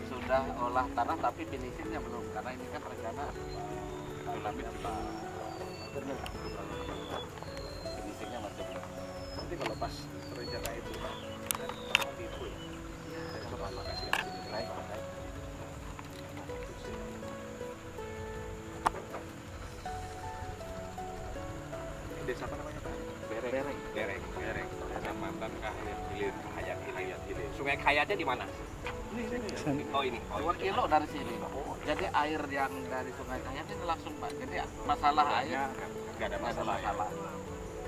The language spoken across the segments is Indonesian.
sudah olah tanah tapi finishingnya belum, karena ini kan rencana finishingnya masih belum. Nanti kalau pas rencana itu Pak, kan itu ya, saya coba lokasi yang sini. baik. Desa apa namanya Pak? Bereng. Kecamatan Kahyat Hilir. Sungai Kayatnya di mana? Ini. Oh ini. 2 kilo dari sini. Jadi air yang dari Sungai Kahyat ini langsung Pak. Jadi masalah air Nggak ada masalah. masalah.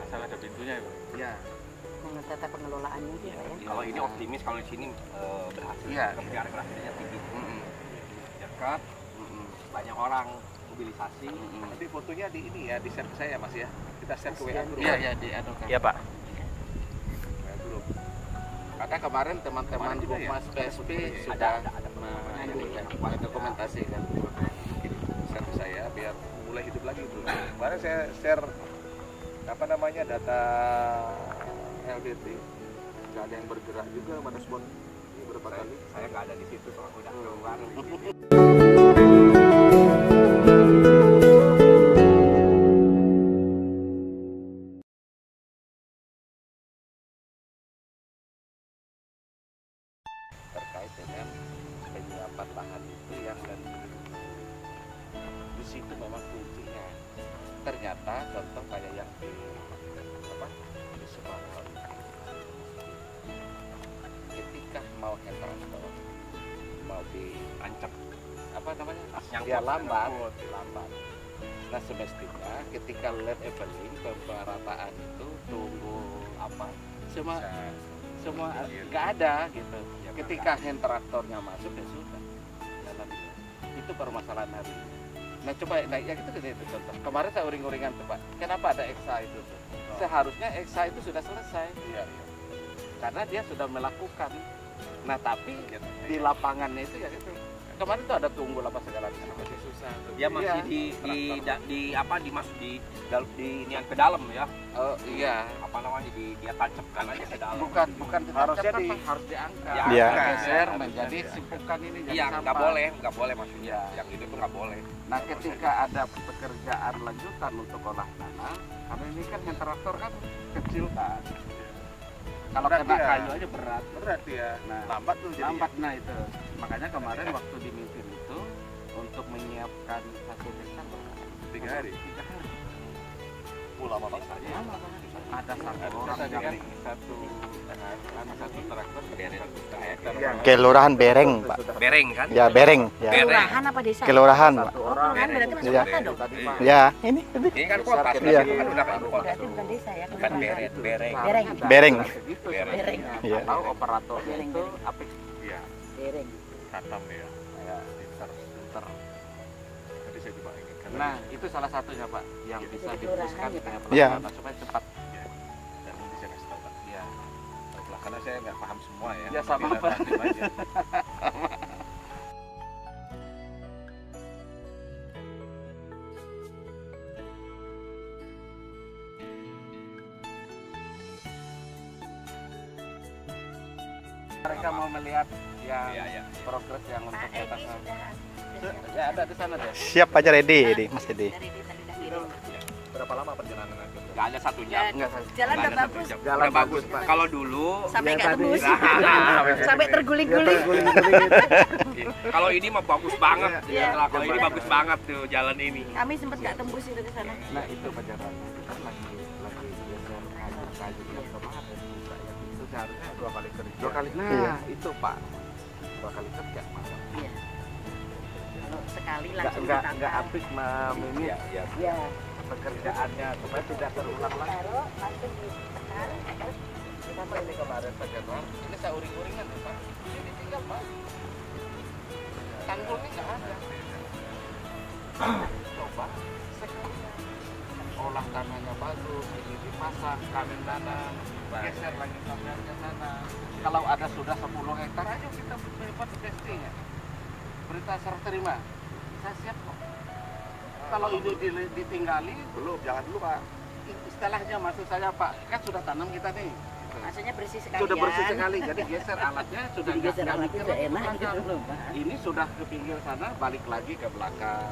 Ada pintunya ya Pak? Iya. Dengan tata pengelolaannya sih Pak ya. Kalau ini optimis, kalau di sini berhasil. Iya. Kebijakan berhasilnya tinggi. Dekat, banyak orang mobilisasi. Nanti fotonya di ini ya, di share ke saya Mas ya. Kita share ke WA dulu. Iya, di adukan. Iya Pak. WA dulu. Karena kemarin teman-teman Kemarin juga ya? Mas PSP Ada sudah ini ini kan dokumentasi kan. Share ke saya biar mulai hidup lagi bro. Kemarin saya share apa namanya data LDT, nggak ada yang bergerak juga mana spot ini berapa kali. Saya nggak ada di situ, soalnya udah keluar. Terkait dengan penyiapan lahan itu yang di situ memang kuncinya. Ternyata contoh kayak yang di Semarang, ketika mau traktor mau Ancep. apa namanya Nyangkut. dia lambat. Nah semestinya ketika land leveling pemerataan itu tunggu apa semua nggak ada gitu. Ketika hand traktornya masuk ya sudah jalan. Itu permasalahan hari ini. Nah coba ya itu contoh. Kemarin saya uring-uringan tuh Pak. Kenapa ada EXA itu tuh? Seharusnya EXA itu sudah selesai. Iya. Karena dia sudah melakukan. Nah tapi di lapangannya itu ya itu. Kemarin tuh ada tunggul apa segala macam. Masih susah tuh. Dia masih di apa dimasuk di ini yang ke dalam ya. Oh iya. Apa namanya dia tancapkan aja ke dalam. Bukan Harusnya harus diangkat. Ya, Iya. Geser menjadi simpukan ini jadi Iya, sampah. nggak boleh maksudnya. Iya. Yang itu tuh nggak boleh. Nah ketika ada pekerjaan lanjutan untuk olah tanah, karena ini kan yang traktor kan kecil kan. Kalau Berat kena ya. kayu aja berat. Ya. Nah, Lambat tuh jadi. lambat nah itu. Makanya kemarin waktu di meeting itu untuk menyiapkan 1 hektar 3 hari. 3 hari. Lama banget. Lama banget. Ada satu orang Tadi yang kan satu traktor Iya. Kelurahan Bereng, Pak. Bereng kan? Ya, Bereng. Ya. Kelurahan apa desa? Kelurahan, Pak. satu Oh, orang kelurahan berarti masuk Iya. kota dong. tadi Pak. Ya, ini. Ini kan kota, Iya. kan udah kan kota. Berarti bukan desa ya, Bukan kelurahan. Bereng. Bereng. Bereng. Segitu Bereng. sebenarnya. Iya. Tahu operatornya Bereng, itu Bereng. apik. Iya. Bereng. Katam ya. Kayak pinter. Tadi saya coba ini. Nah, itu salah satunya Pak yang bisa Jadi diteruskan kelurahan ya, dengan Iya. pelaksana supaya cepat. Dan ini saya kasih tahu Pak. Iya. Karena saya nggak paham semua ya. Ya, sama, Jadi Pak. nanti aja. Mereka mau melihat yang Iya. progres yang untuk Pak atas. Edi sudah. Ya ada di sana deh. Siap aja ready, ini Mas Edi. Dari desa sudah kirim. Berapa lama perjalanan itu? Nggak ada 1 jam. Enggak, Jalan Nggak udah ada bagus. 1 jam. Jalan Udah bagus. bagus, Pak. Kalau dulu Sampai Ya, nggak tadi. tembus. Nah, Sampai terguling-guling. kalau ini mah bagus banget. Iya. Nah, kalau ini bagus banget tuh jalan ini. Kami sempat nggak tembus itu ke sana. Nah itu perjalanan kita lagi geser kayu yang kemarin juga yang itu seharusnya 2 kali kerja. 2 kali. Nah Iya. itu Pak 2 kali kerja Mas. Iya. Kalau sekali Nggak langsung nggak ditangkap. apik ini Iya. Iya. pekerjaannya supaya tidak terulang lagi. Taruh langsung ditekan. Terus Kenapa ini kemarin Pak Januar? Ini saya uring-uringan nih Pak. Ini tinggal Pak. Tanggulnya nggak ada. Coba sekalian olah tanahnya bagus, ini dipasang, kamen tanah, geser lagi kamernya sana. Kalau ada sudah 10 hektar aja kita buat testingnya. Berita serah terima. Saya siap kok. Kalau ini ditinggali, Belum, jangan dulu Pak. istilahnya maksud saya Pak, kan sudah tanam kita nih. Maksudnya bersih sekali. Sudah bersih sekali, jadi geser alatnya sudah Jadi geser nggak alatnya mikir udah lagi ke enak belakang. gitu loh, Pak. Ini sudah ke pinggir sana, balik lagi ke belakang.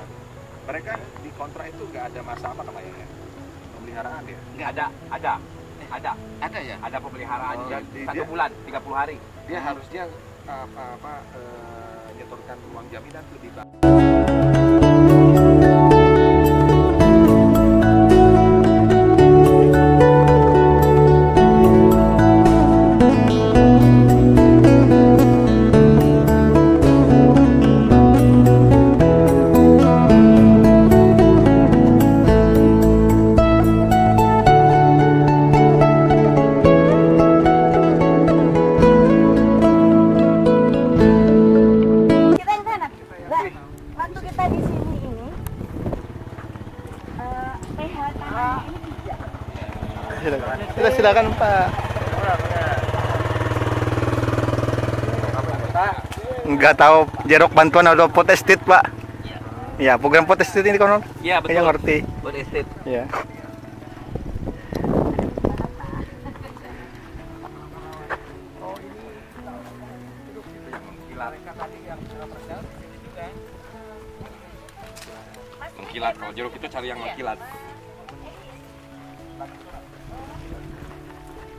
Mereka di kontrak itu nggak ada masalah kayaknya ya? Pemeliharaan ya? Nggak Ada ya. ada pemeliharaan Oh, dan dia- 1 bulan 30 hari. Dia harusnya nyetorkan uang jaminan tuh di bank. Kita yang sana. Mbak, waktu kita di sini ini pH tanah ini tidak. Silakan. Silakan Pak. Nggak tahu jerok bantuan atau pot estate Pak. Ya, program pot estate ini konon. Iya Yang ngerti. Buat estate. Ya. Oh ini hidup itu yang mengkilat. Mereka tadi yang sudah perjalanan di sini juga. Mengkilat. Kalau jeruk itu cari yang mengkilat.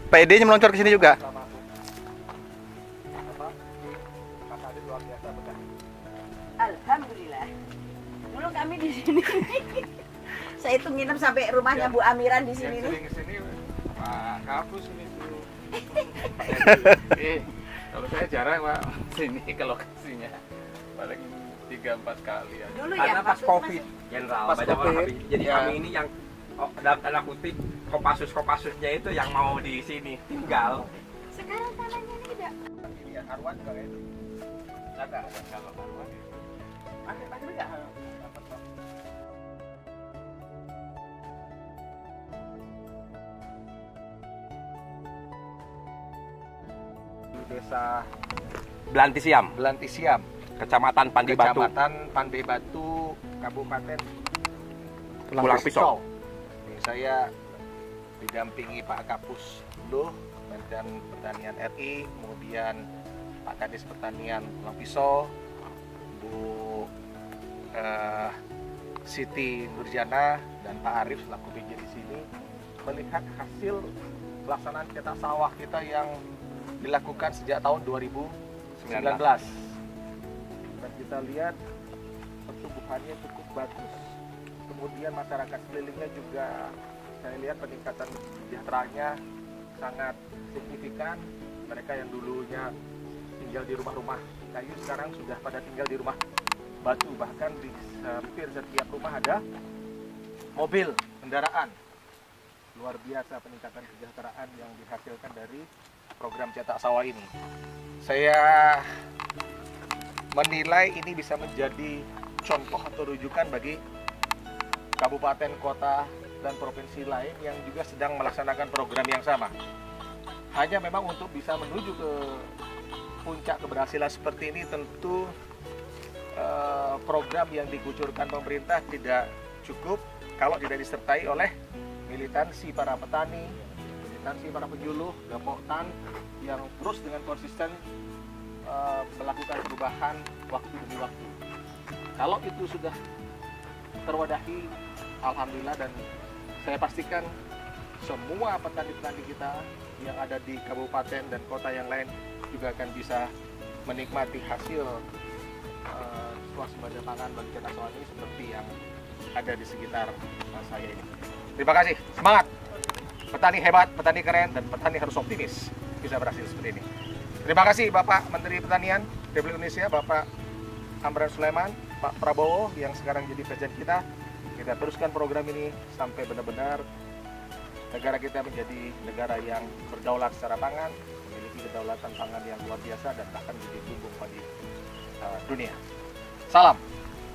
Pak Ede meluncur ke sini juga. Kakak luar biasa betul. Alhamdulillah. Dulu kami di sini. Saya itu nginep sampai rumahnya Bu Amiran di sini Yang nih. sering kesini Pak Kapus ini tuh. Kalau saya jarang Pak sini ke lokasinya paling 3-4 kali ya. Dulu ya. Karena pas waktu COVID, masih- Jenderal Pas banyak orang COVID, habis. Jadi ya. kami ini yang dalam tanda kutip Kopassus-kopassusnya itu yang mau di sini tinggal. Sekarang tanahnya tidak. Ini ya Arwan juga kayak itu. Ada kalau Arwan. Ada enggak? Di Desa Belantisiam, Belantisiam, Kecamatan Pandai Batu. Kecamatan Pandai Batu, Kabupaten Pulang Pisau. Ini saya didampingi Pak Kapus Luh, Kementerian Pertanian RI, kemudian Pak Kadis Pertanian Pulang Pisau, Bu Siti Nurjana dan Pak Arif selaku PJ di sini melihat hasil pelaksanaan cetak sawah kita yang dilakukan sejak tahun 2019. Dan kita lihat pertumbuhannya cukup bagus. Kemudian masyarakat sekelilingnya juga saya lihat peningkatan sejahteranya sangat signifikan. Mereka yang dulunya tinggal di rumah-rumah kayu sekarang sudah pada tinggal di rumah batu, bahkan di hampir setiap rumah ada mobil kendaraan. Luar biasa peningkatan kesejahteraan yang dihasilkan dari program cetak sawah ini. Saya menilai ini bisa menjadi contoh atau rujukan bagi kabupaten, kota, dan provinsi lain yang juga sedang melaksanakan program yang sama. Hanya memang untuk bisa menuju ke puncak keberhasilan seperti ini tentu program yang dikucurkan pemerintah tidak cukup kalau tidak disertai oleh militansi para petani, militansi para penjuluh, gapoktan yang terus dengan konsisten melakukan perubahan waktu demi waktu. Kalau itu sudah terwadahi, alhamdulillah, dan saya pastikan semua petani-petani kita yang ada di kabupaten dan kota yang lain juga akan bisa menikmati hasil swasembada pangan bagi cetak sawah ini seperti yang ada di sekitar saya ini. Terima kasih, semangat! Petani hebat, petani keren, dan petani harus optimis bisa berhasil seperti ini. Terima kasih Bapak Menteri Pertanian Republik Indonesia, Bapak Amran Sulaiman, Pak Prabowo yang sekarang jadi presiden kita. Kita teruskan program ini sampai benar-benar negara kita menjadi negara yang berdaulat secara pangan, memiliki kedaulatan pangan yang luar biasa dan bahkan menjadi lumbung bagi dunia. Salam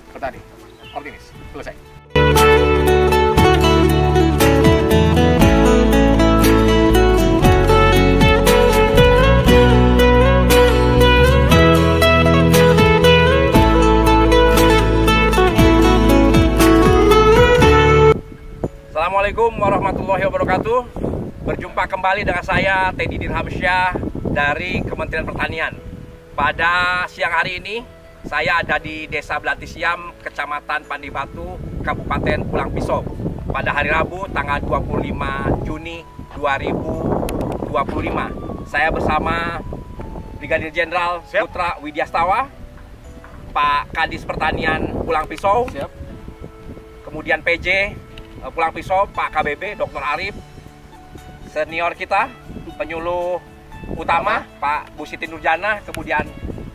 petani, optimis. Selesai. Assalamualaikum warahmatullahi wabarakatuh. Berjumpa kembali dengan saya Teddy Dirhamsyah dari Kementerian Pertanian. Pada siang hari ini saya ada di Desa Belantisiam, Kecamatan Pandibatu, Kabupaten Pulang Pisau. Pada hari Rabu tanggal 25 Juni 2025. Saya bersama Brigadir Jenderal Putra Widyastawa, Pak Kadis Pertanian Pulang Pisau, kemudian PJ Pulang Pisau, Pak KBB Dr. Arif, senior kita, penyuluh utama Pak Bu Siti Nurjana, kemudian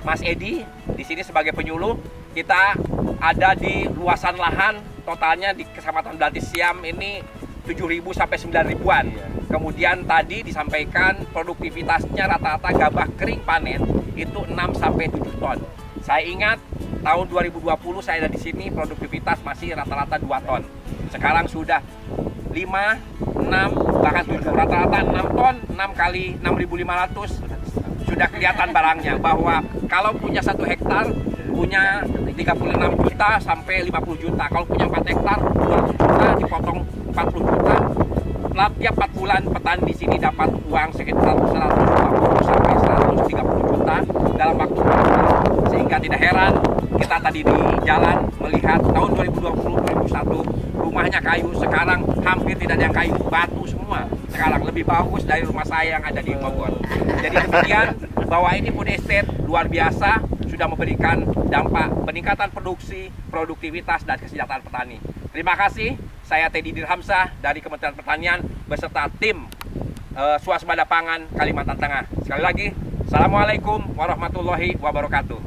Mas Edi di sini sebagai penyuluh. Kita ada di luasan lahan totalnya di Kecamatan Belantisiam ini 7.000 sampai 9.000-an. Kemudian tadi disampaikan produktivitasnya rata-rata gabah kering panen itu 6 sampai 7 ton. Saya ingat tahun 2020 saya ada di sini produktivitas masih rata-rata 2 ton. Sekarang sudah 5, 6, bahkan 7, rata-rata 6 ton, 6 kali 6.500 sudah kelihatan barangnya, bahwa kalau punya 1 hektar punya 36 juta sampai 50 juta, kalau punya 4 hektar 200 juta dipotong 40 juta. Tiap 4 bulan petani di sini dapat uang sekitar 120 sampai 130 juta dalam waktu 4 bulan. Sehingga tidak heran kita tadi di jalan melihat tahun 2020-2021 rumahnya kayu, sekarang hampir tidak ada yang kayu, batu semua. Sekarang lebih bagus dari rumah saya yang ada di Bogor. Jadi demikian, bahwa ini food estate luar biasa, sudah memberikan dampak peningkatan produksi, produktivitas, dan kesejahteraan petani. Terima kasih, saya Teddy Dirhamsyah dari Kementerian Pertanian beserta tim Swasembada Pangan Kalimantan Tengah. Sekali lagi, Assalamualaikum warahmatullahi wabarakatuh.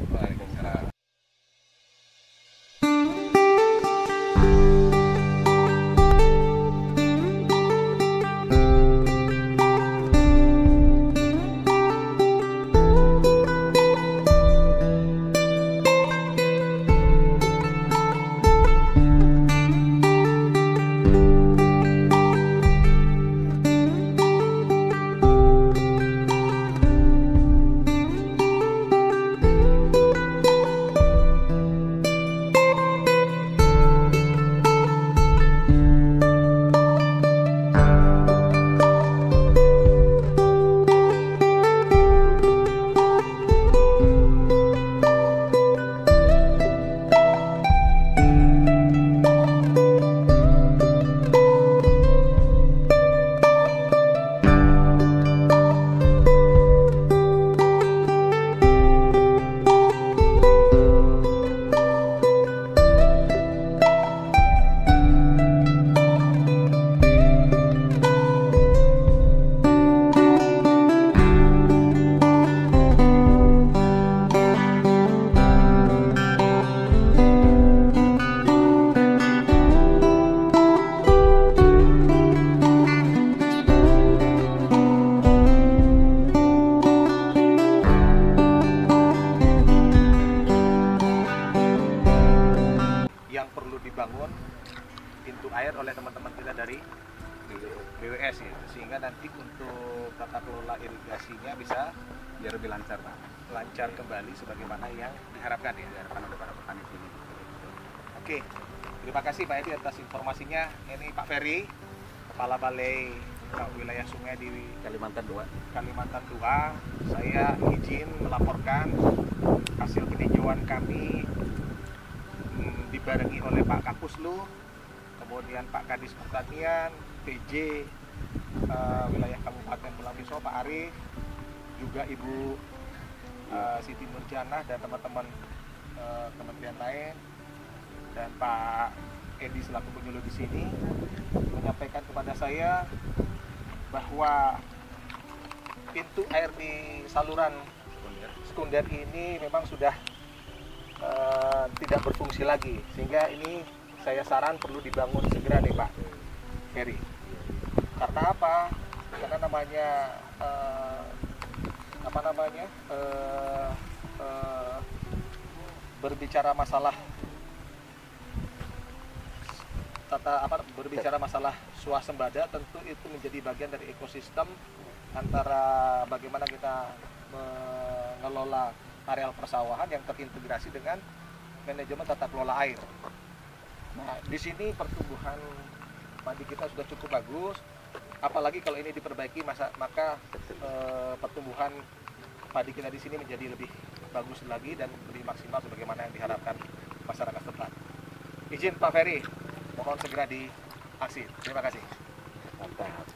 Dibangun pintu air oleh teman-teman kita dari BWS ya, sehingga nanti untuk tata kelola irigasinya bisa biar lebih lancar, Pak. Lancar kembali sebagaimana yang diharapkan ya, Diharapkan oleh para petani sini. Oke, terima kasih Pak Edi atas informasinya. Ini Pak Ferry, Kepala Balai Wilayah Sungai di Kalimantan 2. Kalimantan 2. Saya izin melaporkan hasil peninjauan kami dibarengi oleh Pak Kapuslu, kemudian Pak Kadis Pertanian, PJ wilayah Kabupaten Pulang Pisau, Pak Arif, juga Ibu Siti Nurjana dan teman-teman kementerian lain, dan Pak Edi selaku penyuluh di sini menyampaikan kepada saya bahwa pintu air di saluran sekunder ini memang sudah tidak berfungsi lagi, sehingga ini saya saran perlu dibangun segera nih Pak Ferry. Karena apa? Karena namanya berbicara masalah berbicara masalah swasembada, tentu itu menjadi bagian dari ekosistem antara bagaimana kita mengelola areal persawahan yang terintegrasi dengan manajemen tata kelola air. Nah, di sini pertumbuhan padi kita sudah cukup bagus, Apalagi kalau ini diperbaiki, maka pertumbuhan padi kita di sini menjadi lebih bagus lagi dan lebih maksimal sebagaimana yang diharapkan masyarakat setempat. Izin Pak Ferry, mohon segera diaksi. Terima kasih. Mantap.